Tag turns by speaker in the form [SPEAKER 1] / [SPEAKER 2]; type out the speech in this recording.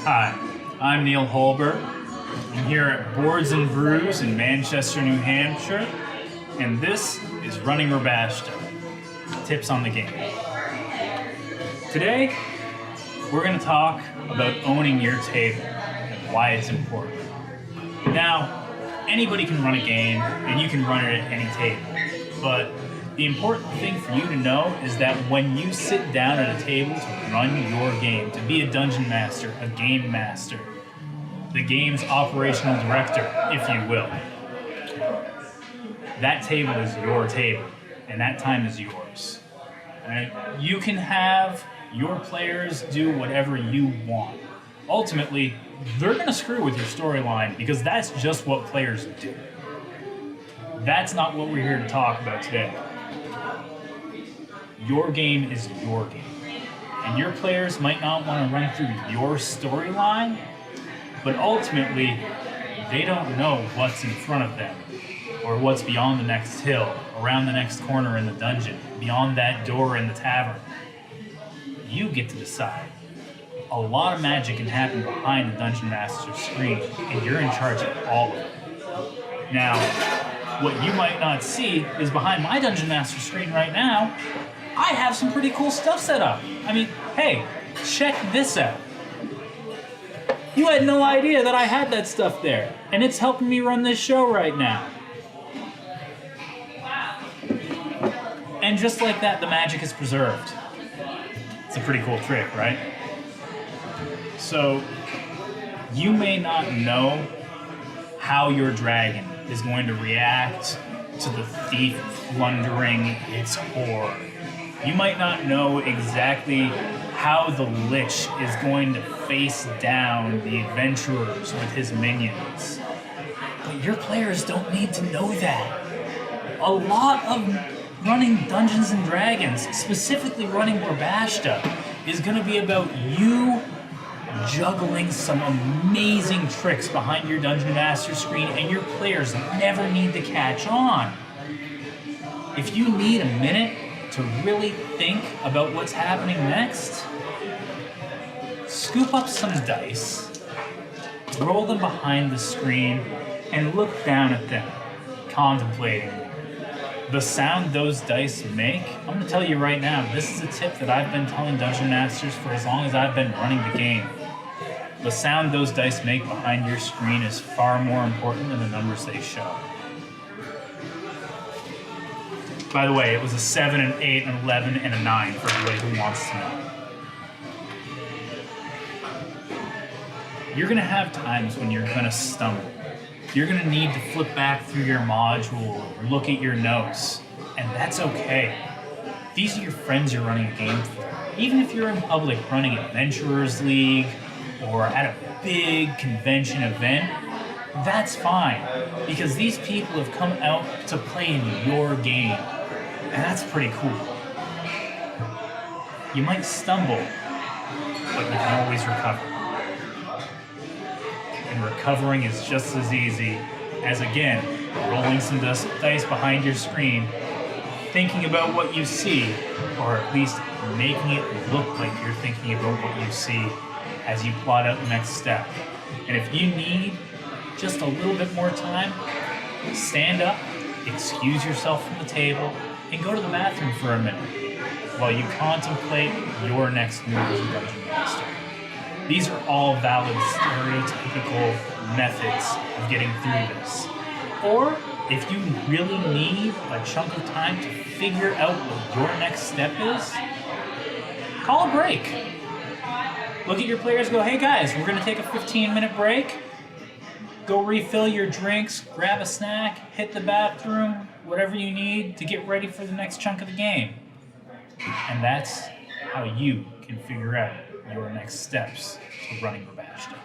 [SPEAKER 1] Hi, I'm Neil Holbert. I'm here at Boards and Brews in Manchester, New Hampshire, and this is Running Ribashda, Tips on the Game. Today, we're going to talk about owning your table and why it's important. Now, anybody can run a game, and you can run it at any table, but the important thing for you to know is that when you sit down at a table to run your game, to be a dungeon master, a game master, the game's operational director, if you will, that table is your table, and that time is yours. Right? You can have your players do whatever you want. Ultimately, they're going to screw with your storyline because that's just what players do. That's not what we're here to talk about today. Your game is your game. And your players might not want to run through your storyline, but ultimately, they don't know what's in front of them, or what's beyond the next hill, around the next corner in the dungeon, beyond that door in the tavern. You get to decide. A lot of magic can happen behind the Dungeon Master's screen, and you're in charge of all of it. Now, what you might not see is behind my Dungeon Master screen right now, I have some pretty cool stuff set up. I mean, hey, check this out. You had no idea that I had that stuff there, and it's helping me run this show right now. And just like that, the magic is preserved. It's a pretty cool trick, right? So, you may not know how your dragon is going to react to the thief plundering its hoard. You might not know exactly how the Lich is going to face down the adventurers with his minions. But your players don't need to know that. A lot of running Dungeons and Dragons, specifically running Ribashda, is going to be about you juggling some amazing tricks behind your Dungeon Master screen, and your players never need to catch on. If you need a minute to really think about what's happening next, scoop up some dice, roll them behind the screen, and look down at them, contemplating them. The sound those dice make, I'm going to tell you right now, this is a tip that I've been telling Dungeon Masters for as long as I've been running the game. The sound those dice make behind your screen is far more important than the numbers they show. By the way, it was a 7, an 8, an 11, and a 9 for everybody who wants to know. You're going to have times when you're going to stumble. You're going to need to flip back through your module or look at your notes, and that's okay. These are your friends you're running a game for. Even if you're in public running Adventurers League or at a big convention event, that's fine, because these people have come out to play in your game, and that's pretty cool. You might stumble, but you can always recover. And recovering is just as easy as, again, rolling some dice behind your screen, thinking about what you see, or at least making it look like you're thinking about what you see as you plot out the next step. And if you need just a little bit more time, stand up, excuse yourself from the table, and go to the bathroom for a minute while you contemplate your next move as a Dungeon Master. These are all valid stereotypical methods of getting through this. Or, if you really need a chunk of time to figure out what your next step is, call a break. Look at your players, go, hey guys, we're going to take a 15-minute break. Go refill your drinks, grab a snack, hit the bathroom, whatever you need to get ready for the next chunk of the game. And that's how you can figure out your next steps to running Ribashda.